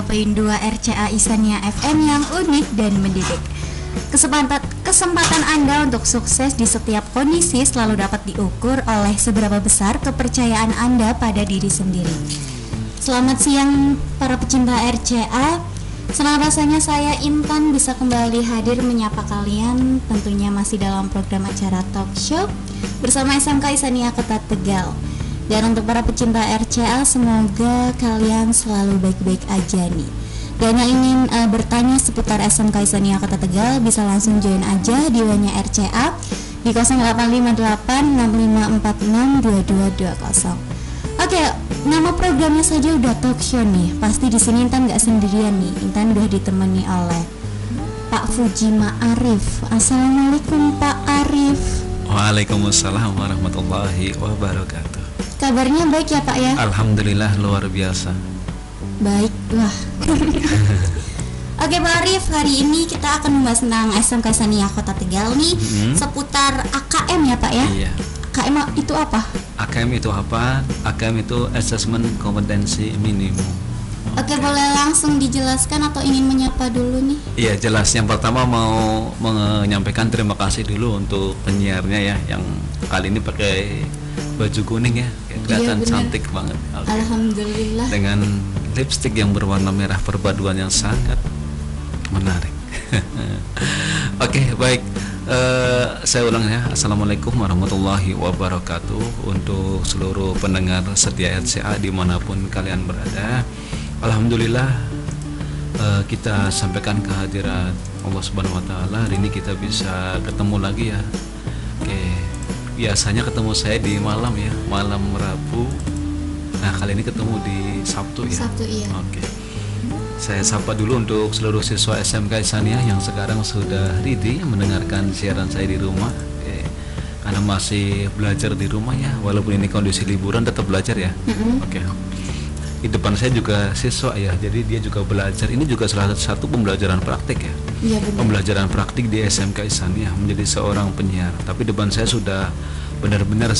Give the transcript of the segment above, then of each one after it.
103.2 RCA Isania FM yang unik dan mendidik. Kesempatan Anda untuk sukses di setiap kondisi selalu dapat diukur oleh seberapa besar kepercayaan Anda pada diri sendiri. Selamat siang para pecinta RCA. Senang rasanya saya Intan bisa kembali hadir menyapa kalian, tentunya masih dalam program acara talk show bersama SMK Isania Kota Tegal. Dan untuk para pecinta RCA, semoga kalian selalu baik-baik aja nih. Dan yang ingin bertanya seputar SMK Isania Kota Tegal bisa langsung join aja di WhatsApp RCA di 085865462220. Oke, nama programnya saja udah talk show nih. Pasti di sini Intan nggak sendirian nih. Intan udah ditemani oleh Pak Fuji Ma'arif. Assalamualaikum Pak Arif. Waalaikumsalam warahmatullahi wabarakatuh. Kabarnya baik ya Pak ya? Alhamdulillah luar biasa. Baik, wah. Oke Pak Arif, hari ini kita akan membahas tentang SMK Isania Kota Tegal nih, seputar AKM ya Pak ya? Iya. AKM itu apa? AKM itu apa? AKM itu Assessment Kompetensi Minimum. Oke, boleh langsung dijelaskan atau ingin menyapa dulu nih? Iya jelas, yang pertama mau menyampaikan terima kasih dulu untuk penyiarnya ya, yang kali ini pakai baju kuning ya, kelihatan cantik banget. Alhamdulillah. Dengan lipstik yang berwarna merah, perpaduan yang sangat menarik. Oke, baik. Saya ulang ya. Assalamualaikum warahmatullahi wabarakatuh untuk seluruh pendengar setia RCA dimanapun kalian berada. Alhamdulillah kita sampaikan kehadiran Allah Subhanahu Wa Taala. Hari ini kita bisa ketemu lagi ya. Oke, biasanya ketemu saya di malam ya, malam Rabu. Nah kali ini ketemu di Sabtu ya. Sabtu iya. Oke. Saya sapa dulu untuk seluruh siswa SMK Isania yang sekarang sudah ready mendengarkan siaran saya di rumah. Karena masih belajar di rumah ya, walaupun ini kondisi liburan tetap belajar ya. Oke. Di depan saya juga siswa ya, jadi dia juga belajar. Ini juga salah satu pembelajaran praktik ya. Iya benar. Pembelajaran praktik di SMK Isania menjadi seorang penyiar. Tapi depan saya sudah benar-benar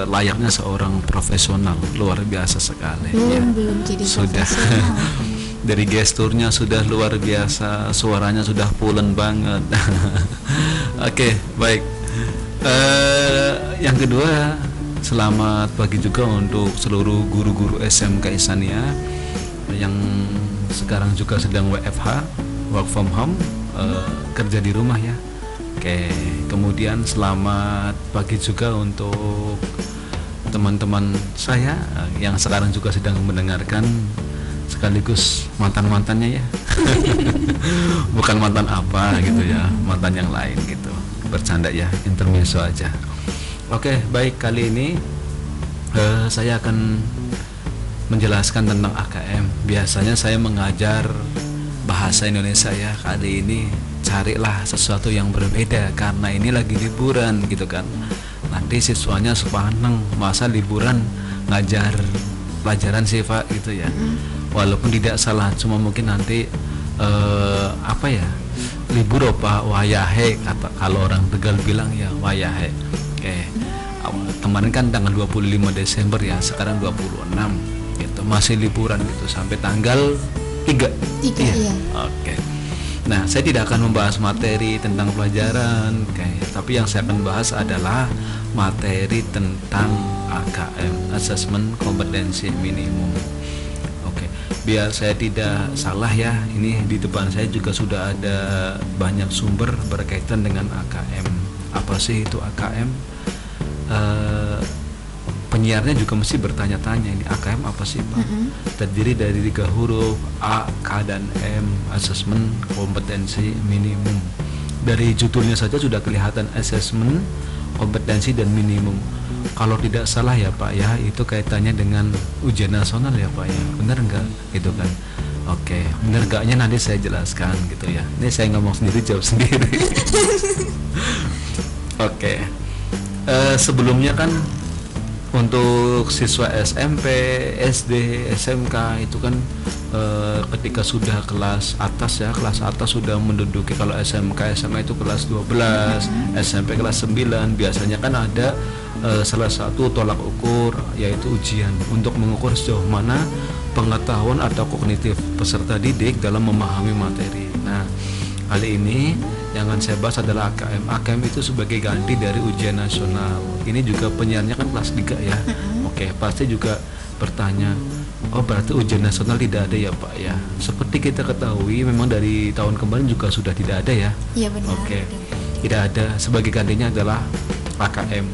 layaknya seorang profesional, luar biasa sekali. Belum jadi sudah. Dari gesturnya sudah luar biasa, suaranya sudah pulen banget. Oke, baik. Yang kedua, selamat pagi juga untuk seluruh guru-guru SMK Isania yang sekarang juga sedang WFH, work from home, kerja di rumah ya. Oke, kemudian selamat pagi juga untuk teman-teman saya yang sekarang juga sedang mendengarkan, sekaligus mantan-mantannya ya. Bukan mantan apa gitu ya, mantan yang lain gitu. Bercanda ya, intermezzo aja. Oke, baik, kali ini saya akan menjelaskan tentang AKM. Biasanya saya mengajar bahasa Indonesia ya. Kali ini carilah sesuatu yang berbeda karena ini lagi liburan gitu kan. Nanti siswanya sepaneng, masa liburan ngajar pelajaran sih Pak gitu ya. Walaupun tidak salah, cuma mungkin nanti apa ya, libur apa wayahe kata kalau orang Tegal bilang ya, wayahe. Oke. Kemarin kan tanggal 25 Desember ya, sekarang 26 gitu, masih liburan gitu sampai tanggal 3 iya. Oke. Nah, saya tidak akan membahas materi tentang pelajaran, tapi yang saya akan bahas adalah materi tentang AKM, Assessment Kompetensi Minimum. Oke, biar saya tidak salah ya, ini di depan saya juga sudah ada banyak sumber berkaitan dengan AKM. Apa sih itu AKM? Penyiarnya juga mesti bertanya-tanya, ini AKM apa sih Pak? Terdiri dari 3 huruf A, K, dan M, Assessment Kompetensi Minimum. Dari judulnya saja sudah kelihatan Assessment Kompetensi dan Minimum. Kalau tidak salah ya Pak ya, itu kaitannya dengan ujian nasional ya Pak ya, benar enggak gitu kan? Oke, benar enggaknya nanti saya jelaskan gitu ya. Ini saya ngomong sendiri, jawab sendiri. Oke. Sebelumnya kan untuk siswa SMP, SD, SMK itu kan ketika sudah kelas atas ya, kelas atas sudah menduduki, kalau SMK, SMA itu kelas 12, SMP kelas 9, biasanya kan ada salah satu tolak ukur yaitu ujian untuk mengukur sejauh mana pengetahuan atau kognitif peserta didik dalam memahami materi. Nah, kali ini yang akan saya bahas adalah AKM. AKM itu sebagai ganti dari ujian nasional. Ini juga penyiarnya kan kelas 3 ya. Oke, pasti juga bertanya, oh berarti ujian nasional tidak ada ya Pak ya? Seperti kita ketahui memang dari tahun kemarin juga sudah tidak ada ya. Iya benar. Oke, tidak ada. Sebagai gantinya adalah AKM.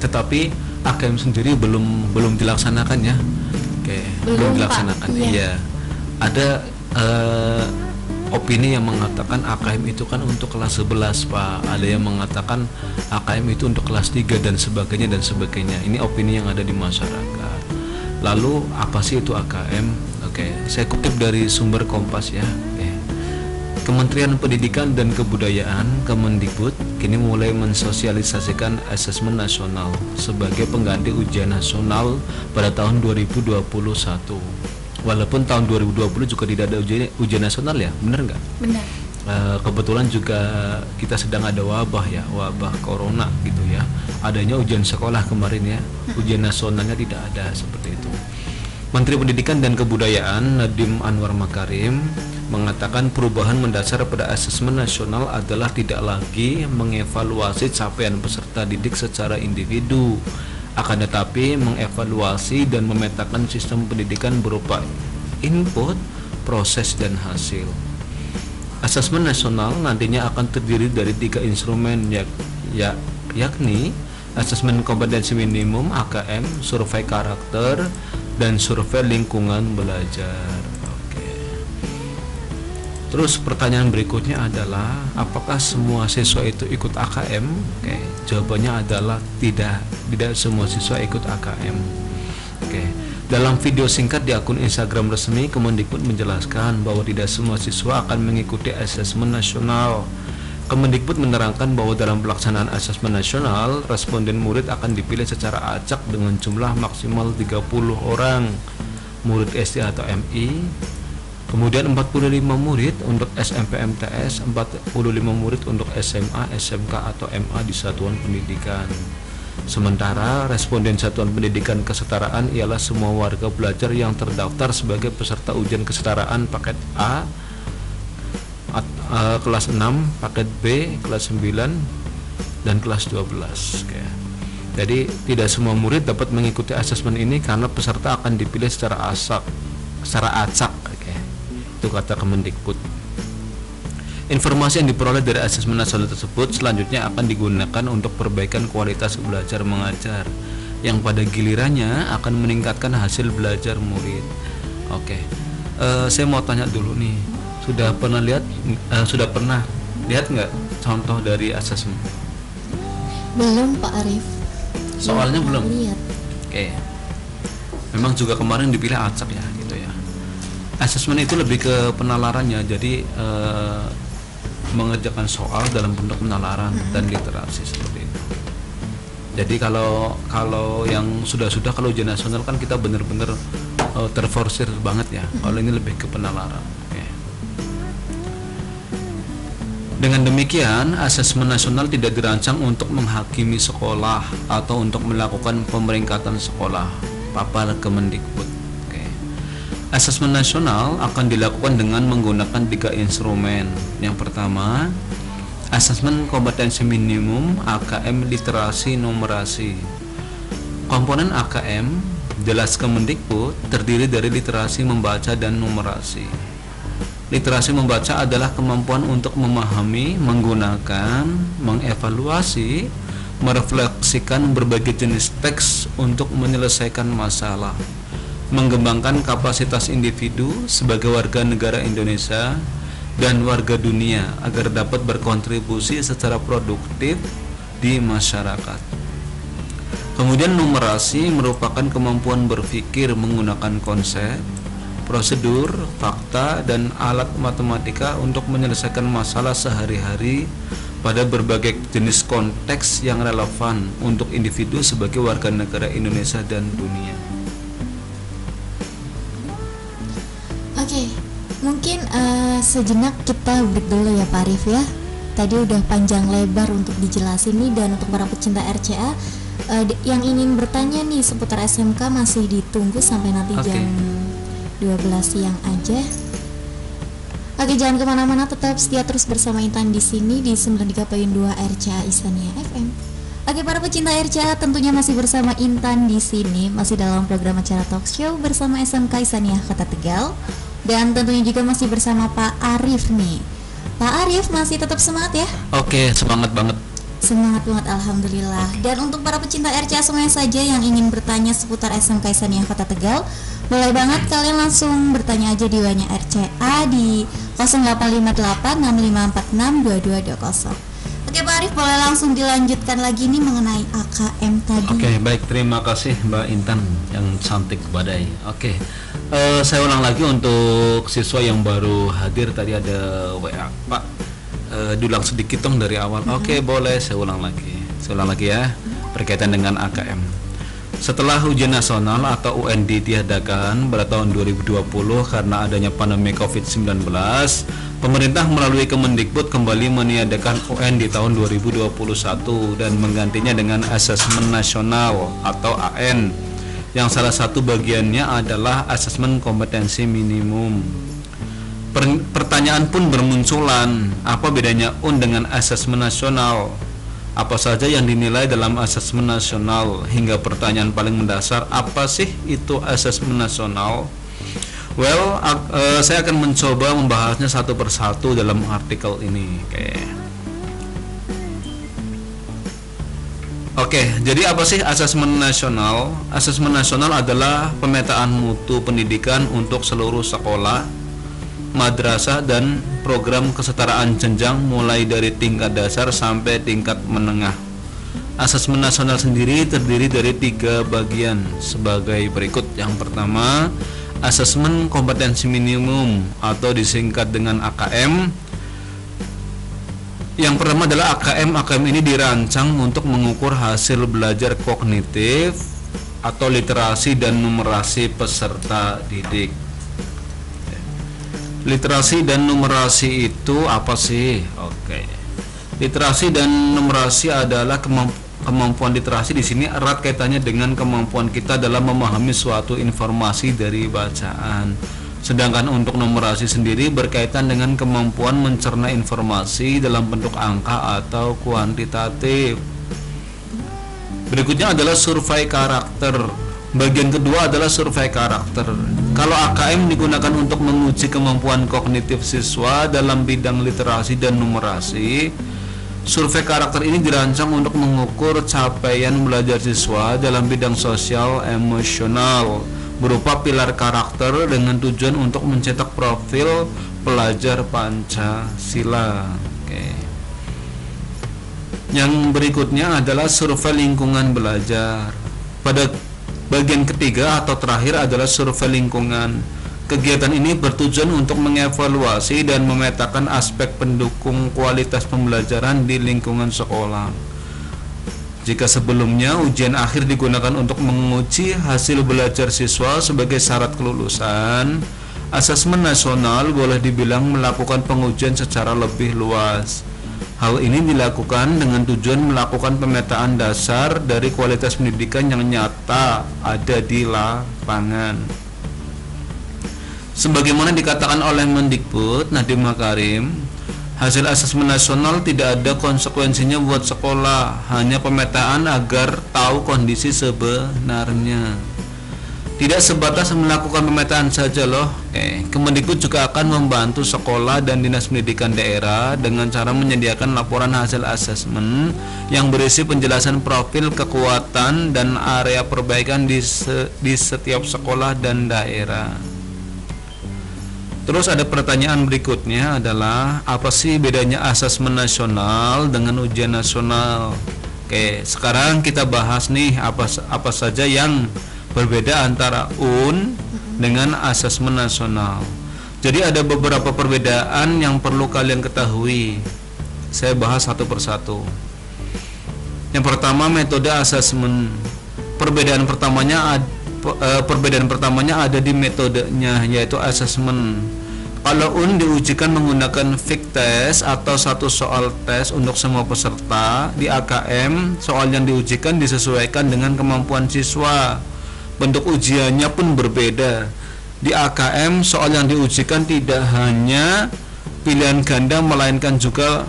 Tetapi AKM sendiri belum dilaksanakan ya. Oke, belum dilaksanakan. Iya. Ada opini yang mengatakan AKM itu kan untuk kelas 11 Pak. Ada yang mengatakan AKM itu untuk kelas 3 dan sebagainya dan sebagainya. Ini opini yang ada di masyarakat. Lalu apa sih itu AKM? Oke, saya kutip dari sumber Kompas ya. Oke. Kementerian Pendidikan dan Kebudayaan Kemendikbud kini mulai mensosialisasikan asesmen nasional sebagai pengganti ujian nasional pada tahun 2021. Walaupun tahun 2020 juga tidak ada ujian nasional ya, benar nggak? Benar. Kebetulan juga kita sedang ada wabah ya, wabah corona gitu ya. Adanya ujian sekolah kemarin ya, ujian nasionalnya tidak ada seperti itu. Menteri Pendidikan dan Kebudayaan Nadiem Anwar Makarim mengatakan perubahan mendasar pada asesmen nasional adalah tidak lagi mengevaluasi capaian peserta didik secara individu, akan tetapi mengevaluasi dan memetakan sistem pendidikan berupa input, proses, dan hasil. Asesmen nasional nantinya akan terdiri dari 3 instrumen yakni asesmen kompetensi minimum AKM, survei karakter, dan survei lingkungan belajar. Terus pertanyaan berikutnya adalah apakah semua siswa itu ikut AKM? Oke, jawabannya adalah tidak semua siswa ikut AKM. Oke. Dalam video singkat di akun Instagram resmi, Kemendikbud menjelaskan bahwa tidak semua siswa akan mengikuti asesmen nasional. Kemendikbud menerangkan bahwa dalam pelaksanaan asesmen nasional, responden murid akan dipilih secara acak dengan jumlah maksimal 30 orang murid SD atau MI. Kemudian 45 murid untuk SMP MTS, 45 murid untuk SMA, SMK atau MA di satuan pendidikan. Sementara responden satuan pendidikan kesetaraan ialah semua warga belajar yang terdaftar sebagai peserta ujian kesetaraan paket A, kelas 6, paket B, kelas 9, dan kelas 12. Oke. Jadi tidak semua murid dapat mengikuti asesmen ini karena peserta akan dipilih secara acak. Itu kata Kemendikbud. Informasi yang diperoleh dari asesmen nasional tersebut selanjutnya akan digunakan untuk perbaikan kualitas belajar mengajar yang pada gilirannya akan meningkatkan hasil belajar murid. Oke, saya mau tanya dulu nih, sudah pernah lihat nggak contoh dari asesmen? Belum Pak Arif. Soalnya belum. Lihat. Oke. Memang juga kemarin dipilih acak ya. Asesmen itu lebih ke penalarannya, jadi mengerjakan soal dalam bentuk penalaran dan literasi seperti itu. Jadi kalau yang sudah kalau ujian nasional kan kita benar-benar terforsir banget ya. Kalau ini lebih ke penalaran. Okay. Dengan demikian, asesmen nasional tidak dirancang untuk menghakimi sekolah atau untuk melakukan pemeringkatan sekolah. Papal Kemendikbud. Asesmen nasional akan dilakukan dengan menggunakan 3 instrumen. Yang pertama, asesmen kompetensi minimum AKM literasi numerasi. Komponen AKM jelas Kemendikbud terdiri dari literasi membaca dan numerasi. Literasi membaca adalah kemampuan untuk memahami, menggunakan, mengevaluasi, merefleksikan berbagai jenis teks untuk menyelesaikan masalah, mengembangkan kapasitas individu sebagai warga negara Indonesia dan warga dunia agar dapat berkontribusi secara produktif di masyarakat. Kemudian numerasi merupakan kemampuan berpikir menggunakan konsep, prosedur, fakta, dan alat matematika untuk menyelesaikan masalah sehari-hari pada berbagai jenis konteks yang relevan untuk individu sebagai warga negara Indonesia dan dunia. Oke, mungkin sejenak kita break dulu ya Pak Arif ya. Tadi udah panjang lebar untuk dijelasin nih, dan untuk para pecinta RCA yang ingin bertanya nih seputar SMK masih ditunggu sampai nanti jam 12 siang aja. Oke, jangan kemana-mana, tetap setia terus bersama Intan di sini di 93.2 RCA Isania FM. Oke, para pecinta RCA, tentunya masih bersama Intan di sini, masih dalam program acara talk show bersama SMK Isania Kota Tegal, dan tentunya juga masih bersama Pak Arif nih. Pak Arif masih tetap semangat ya? Oke, semangat banget. Semangat banget, alhamdulillah. Dan untuk para pecinta RCA semuanya saja yang ingin bertanya seputar SMK Isania Kota Tegal, boleh banget kalian langsung bertanya aja di WA-nya RCA di 085865462220. Oke Pak Arif, boleh langsung dilanjutkan lagi nih mengenai AKM tadi. Oke, baik, terima kasih Mbak Intan yang cantik badai. Oke, saya ulang lagi untuk siswa yang baru hadir tadi ada WA Pak. Diulang sedikit dong dari awal. Oke, boleh saya ulang lagi. Saya ulang lagi ya, berkaitan dengan AKM. Setelah ujian nasional atau UN ditiadakan pada tahun 2020 karena adanya pandemi COVID-19, pemerintah melalui Kemendikbud kembali meniadakan UN di tahun 2021 dan menggantinya dengan Asesmen Nasional atau AN, yang salah satu bagiannya adalah Asesmen Kompetensi Minimum. Pertanyaan pun bermunculan, apa bedanya UN dengan Asesmen Nasional? Apa saja yang dinilai dalam Asesmen Nasional? Hingga pertanyaan paling mendasar, apa sih itu Asesmen Nasional? Well, saya akan mencoba membahasnya satu persatu dalam artikel ini. Oke, jadi apa sih Asesmen Nasional? Asesmen Nasional adalah pemetaan mutu pendidikan untuk seluruh sekolah, madrasah dan program kesetaraan jenjang mulai dari tingkat dasar sampai tingkat menengah. Asesmen nasional sendiri terdiri dari 3 bagian sebagai berikut. Yang pertama, Asesmen Kompetensi Minimum atau disingkat dengan AKM. Yang pertama adalah AKM. AKM ini dirancang untuk mengukur hasil belajar kognitif atau literasi dan numerasi peserta didik. Literasi dan numerasi itu apa sih? Oke. Literasi dan numerasi adalah kemampuan literasi di sini erat kaitannya dengan kemampuan kita dalam memahami suatu informasi dari bacaan. Sedangkan untuk numerasi sendiri berkaitan dengan kemampuan mencerna informasi dalam bentuk angka atau kuantitatif. Berikutnya adalah survei karakter. Bagian kedua adalah survei karakter. Kalau AKM digunakan untuk menguji kemampuan kognitif siswa dalam bidang literasi dan numerasi, survei karakter ini dirancang untuk mengukur capaian belajar siswa dalam bidang sosial emosional berupa pilar karakter dengan tujuan untuk mencetak profil pelajar Pancasila. Oke. Yang berikutnya adalah survei lingkungan belajar. Pada bagian ketiga atau terakhir adalah survei lingkungan. Kegiatan ini bertujuan untuk mengevaluasi dan memetakan aspek pendukung kualitas pembelajaran di lingkungan sekolah. Jika sebelumnya ujian akhir digunakan untuk menguji hasil belajar siswa sebagai syarat kelulusan, Asesmen Nasional boleh dibilang melakukan pengujian secara lebih luas. Hal ini dilakukan dengan tujuan melakukan pemetaan dasar dari kualitas pendidikan yang nyata ada di lapangan. Sebagaimana dikatakan oleh Mendikbud Nadiem Makarim, hasil asesmen nasional tidak ada konsekuensinya buat sekolah, hanya pemetaan agar tahu kondisi sebenarnya. Tidak sebatas melakukan pemetaan saja loh. Kemendikbud juga akan membantu sekolah dan dinas pendidikan daerah dengan cara menyediakan laporan hasil asesmen yang berisi penjelasan profil kekuatan dan area perbaikan di setiap sekolah dan daerah. Terus ada pertanyaan berikutnya adalah, apa sih bedanya asesmen nasional dengan ujian nasional? Sekarang kita bahas nih apa saja yang berbeda antara UN dengan asesmen nasional. Jadi ada beberapa perbedaan yang perlu kalian ketahui. Saya bahas satu persatu. Yang pertama, metode asesmen. Perbedaan pertamanya ada di metodenya, yaitu asesmen. Kalau UN diujikan menggunakan fixed test atau satu soal tes untuk semua peserta, di AKM soal yang diujikan disesuaikan dengan kemampuan siswa. Bentuk ujiannya pun berbeda. di AKM soal yang diujikan tidak hanya pilihan ganda melainkan juga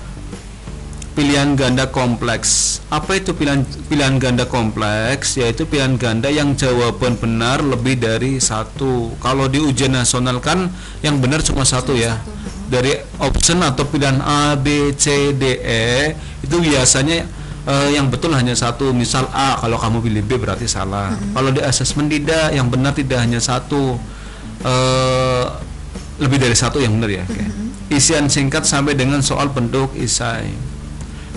pilihan ganda kompleks. Apa itu pilihan ganda kompleks? Yaitu pilihan ganda yang jawaban benar lebih dari satu. Kalau di ujian nasional kan yang benar cuma satu ya. Dari option atau pilihan A, B, C, D, E itu biasanya yang betul hanya satu. Misal A, kalau kamu pilih B berarti salah. Kalau di asesmen tidak, yang benar tidak hanya satu, lebih dari satu yang benar ya. Isian singkat sampai dengan soal bentuk esai.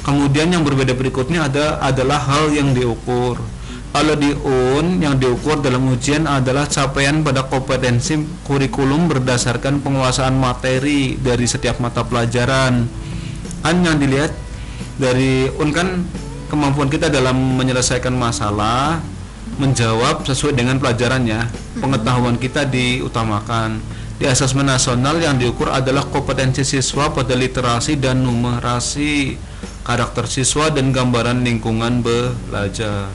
Kemudian yang berbeda berikutnya adalah hal yang diukur. Kalau di UN yang diukur dalam ujian adalah capaian pada kompetensi kurikulum berdasarkan penguasaan materi dari setiap mata pelajaran. Kan yang dilihat dari UN kan kemampuan kita dalam menyelesaikan masalah, menjawab sesuai dengan pelajarannya, pengetahuan kita diutamakan. Di asesmen nasional yang diukur adalah kompetensi siswa pada literasi dan numerasi, karakter siswa dan gambaran lingkungan belajar.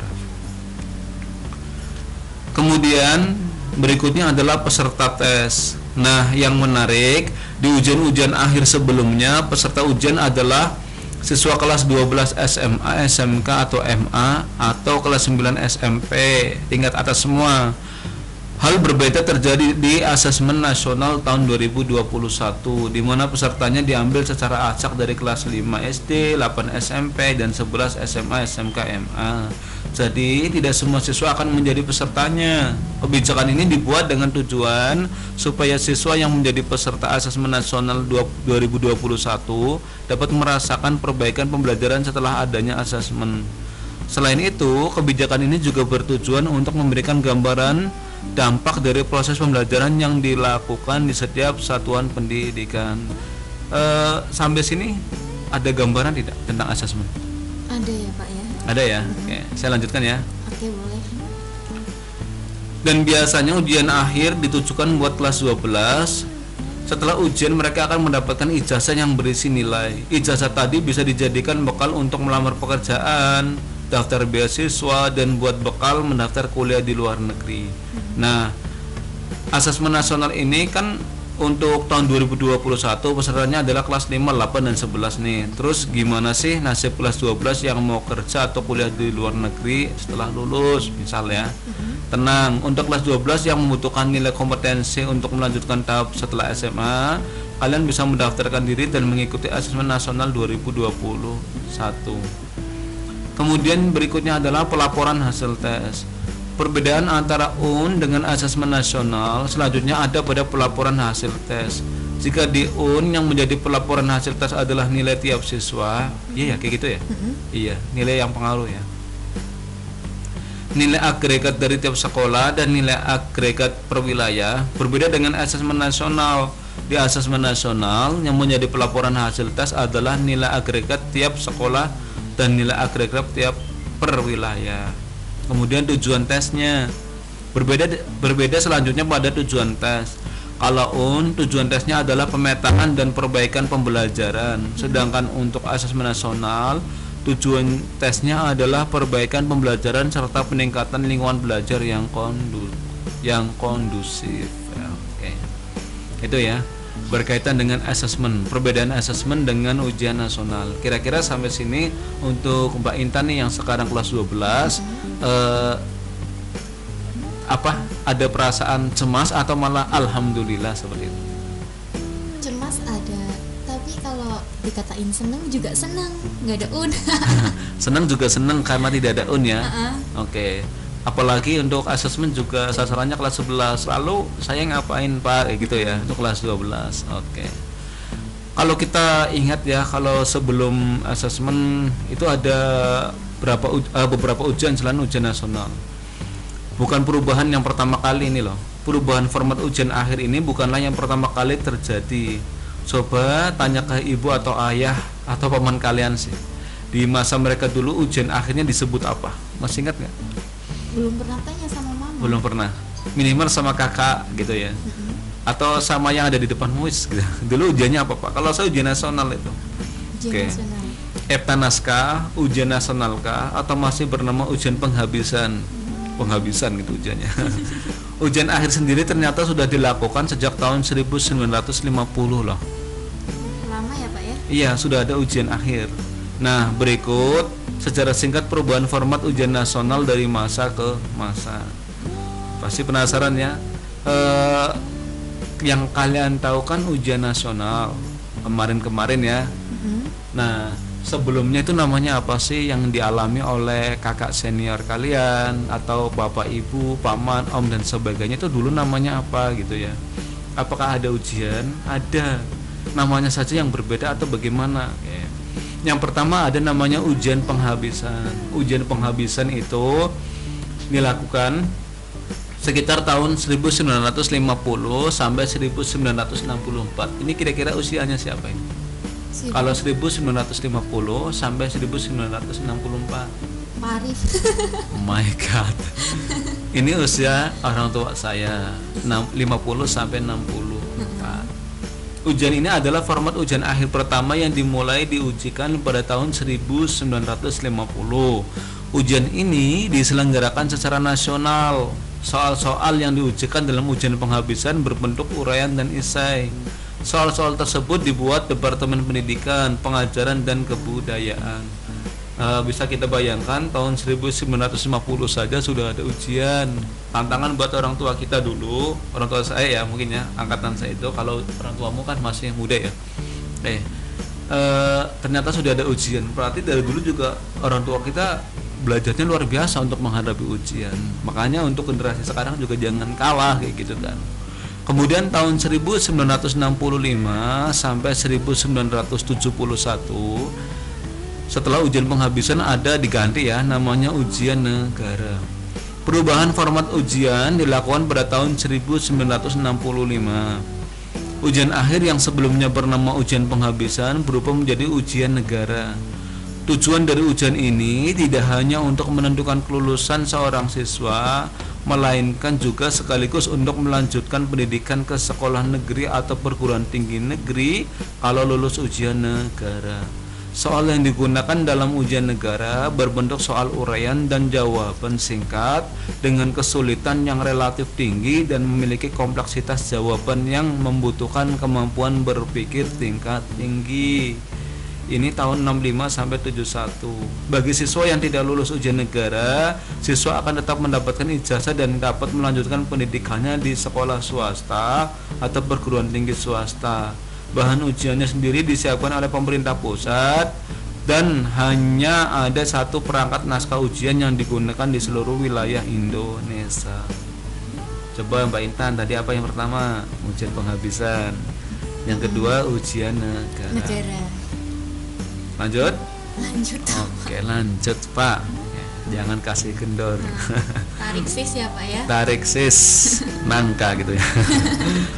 Kemudian berikutnya adalah peserta tes. Nah, yang menarik di ujian-ujian akhir sebelumnya peserta ujian adalah siswa kelas 12 SMA, SMK atau MA atau kelas 9 SMP, tingkat atas semua. Hal berbeda terjadi di asesmen nasional tahun 2021 di mana pesertanya diambil secara acak dari kelas 5 SD, 8 SMP dan 11 SMA, SMK, MA. Jadi tidak semua siswa akan menjadi pesertanya. Kebijakan ini dibuat dengan tujuan supaya siswa yang menjadi peserta asesmen nasional 2021 dapat merasakan perbaikan pembelajaran setelah adanya asesmen. Selain itu, kebijakan ini juga bertujuan untuk memberikan gambaran dampak dari proses pembelajaran yang dilakukan di setiap satuan pendidikan. Sampai sini ada gambaran tidak tentang asesmen? Ada ya Pak ya? Ada ya? Oke, saya lanjutkan ya. Oke, boleh. Dan biasanya ujian akhir ditujukan buat kelas 12. Setelah ujian mereka akan mendapatkan ijazah yang berisi nilai. Ijazah tadi bisa dijadikan bekal untuk melamar pekerjaan, daftar beasiswa, dan buat bekal mendaftar kuliah di luar negeri. Nah, asesmen nasional ini kan untuk tahun 2021 pesertanya adalah kelas 5, 8, dan 11 nih. Terus gimana sih nasib kelas 12 yang mau kerja atau kuliah di luar negeri setelah lulus misalnya? Tenang, untuk kelas 12 yang membutuhkan nilai kompetensi untuk melanjutkan tahap setelah SMA, kalian bisa mendaftarkan diri dan mengikuti asesmen nasional 2021. Kemudian berikutnya adalah pelaporan hasil tes. Perbedaan antara UN dengan asesmen nasional selanjutnya ada pada pelaporan hasil tes. Jika di UN yang menjadi pelaporan hasil tes adalah nilai tiap siswa, iya ya kayak gitu ya, iya nilai yang pengaruh ya. Nilai agregat dari tiap sekolah dan nilai agregat per wilayah berbeda dengan asesmen nasional. Di asesmen nasional yang menjadi pelaporan hasil tes adalah nilai agregat tiap sekolah dan nilai agregat tiap per wilayah. Kemudian tujuan tesnya berbeda selanjutnya pada tujuan tes. Kalau tujuan tesnya adalah pemetaan dan perbaikan pembelajaran, sedangkan untuk asesmen nasional tujuan tesnya adalah perbaikan pembelajaran serta peningkatan lingkungan belajar yang kondusif. Ya, oke. Itu ya berkaitan dengan asesmen, perbedaan asesmen dengan ujian nasional. Kira-kira sampai sini untuk Mbak Intan nih yang sekarang kelas 12, ada perasaan cemas atau malah alhamdulillah seperti itu? Cemas ada, tapi kalau dikatain seneng juga seneng, nggak ada un. Seneng juga seneng karena tidak ada un ya. Oke. Apalagi untuk asesmen juga sasarannya kelas 11. Lalu saya ngapain Pak gitu ya untuk kelas 12. Oke. Kalau kita ingat ya, kalau sebelum asesmen itu ada beberapa ujian selain ujian nasional. Bukan perubahan yang pertama kali ini loh. Perubahan format ujian akhir ini bukanlah yang pertama kali terjadi. Coba tanya ke ibu atau ayah atau paman kalian sih. Di masa mereka dulu ujian akhirnya disebut apa? Masih ingat nggak? Belum pernah tanya sama mama. Belum pernah. Minimal sama kakak gitu ya. Atau sama yang ada di depan muis gitu. Dulu ujiannya apa Pak? Kalau saya ujian nasional itu. Ujian nasional. Eptanas ujian nasional kah, atau masih bernama ujian penghabisan gitu ujiannya. Ujian akhir sendiri ternyata sudah dilakukan sejak tahun 1950 loh. Lama ya Pak ya? Iya, sudah ada ujian akhir. Nah, berikut secara singkat perubahan format ujian nasional dari masa ke masa. Pasti penasaran ya. Yang kalian tahu kan ujian nasional kemarin-kemarin ya. Nah, sebelumnya itu namanya apa sih yang dialami oleh kakak senior kalian atau bapak ibu, paman, om dan sebagainya, itu dulu namanya apa gitu ya? Apakah ada ujian? Ada. Namanya saja yang berbeda atau bagaimana? Ya. Yang pertama ada namanya ujian penghabisan. Ujian penghabisan itu dilakukan sekitar tahun 1950 sampai 1964. Ini kira-kira usianya siapa ini? Kalau 1950 sampai 1964. Pak Arif. Oh my god. Ini usia orang tua saya 50 sampai 64. Ujian ini adalah format ujian akhir pertama yang dimulai diujikan pada tahun 1950. Ujian ini diselenggarakan secara nasional. Soal-soal yang diujikan dalam ujian penghabisan berbentuk uraian dan esai. Soal-soal tersebut dibuat Departemen Pendidikan, Pengajaran dan Kebudayaan. Bisa kita bayangkan tahun 1950 saja sudah ada ujian. Tantangan buat orang tua kita dulu, orang tua saya ya mungkin ya, angkatan saya itu, kalau orang tuamu kan masih muda ya. Ternyata sudah ada ujian. Berarti dari dulu juga orang tua kita belajarnya luar biasa untuk menghadapi ujian. Makanya untuk generasi sekarang juga jangan kalah kayak gitu kan. Kemudian tahun 1965 sampai 1971 setelah ujian penghabisan ada diganti ya, namanya ujian negara. Perubahan format ujian dilakukan pada tahun 1965. Ujian akhir yang sebelumnya bernama ujian penghabisan berubah menjadi ujian negara. Tujuan dari ujian ini tidak hanya untuk menentukan kelulusan seorang siswa, melainkan juga sekaligus untuk melanjutkan pendidikan ke sekolah negeri atau perguruan tinggi negeri kalau lulus ujian negara. Soal yang digunakan dalam ujian negara berbentuk soal uraian dan jawaban singkat dengan kesulitan yang relatif tinggi dan memiliki kompleksitas jawaban yang membutuhkan kemampuan berpikir tingkat tinggi. Ini tahun 65 sampai 71. Bagi siswa yang tidak lulus ujian negara, siswa akan tetap mendapatkan ijazah dan dapat melanjutkan pendidikannya di sekolah swasta atau perguruan tinggi swasta. Bahan ujiannya sendiri disiapkan oleh pemerintah pusat dan hanya ada satu perangkat naskah ujian yang digunakan di seluruh wilayah Indonesia. Coba Mbak Intan, tadi apa yang pertama? Ujian penghabisan. Yang kedua ujian negara. Lanjut? Lanjut. Oke, lanjut Pak. Jangan kasih kendor. Tarik sis ya Pak ya. Tarik sis nangka gitu ya.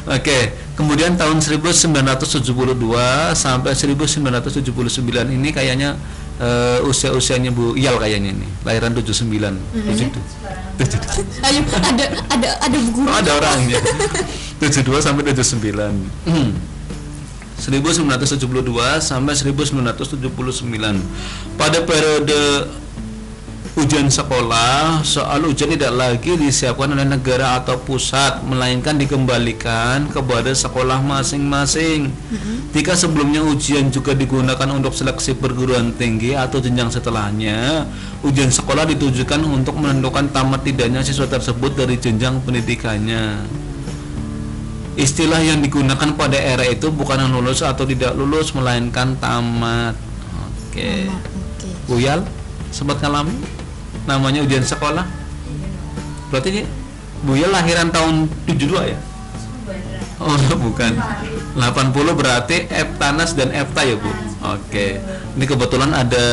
Oke, kemudian tahun 1972 sampai 1979 ini kayaknya usia-usianya Bu Iyal kayaknya nih. Lahiran 79. Ayo ada guru. Oh, ada orangnya. 72 sampai 79. 1972 sampai 1979. Pada periode ujian sekolah, soal ujian tidak lagi disiapkan oleh negara atau pusat, melainkan dikembalikan kepada sekolah masing-masing. Jika sebelumnya ujian juga digunakan untuk seleksi perguruan tinggi atau jenjang setelahnya, ujian sekolah ditujukan untuk menentukan tamat tidaknya siswa tersebut dari jenjang pendidikannya. Istilah yang digunakan pada era itu bukan lulus atau tidak lulus, melainkan tamat. Oke. Bu Yal, sempat ngalami namanya ujian sekolah? Berarti Bu Yal lahiran tahun 72 ya? Oh bukan, 80 berarti Eptanas dan Epta ya Bu? Oke. Ini kebetulan ada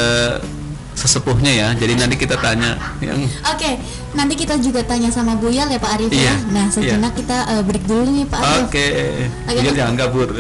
sesepuhnya ya, jadi nanti kita tanya yang Oke, nanti kita juga tanya sama Bu Yal ya Pak Arif ya. Nah sejenak kita break dulu nih Pak Arif. Oke. Bu Yal jangan kabur.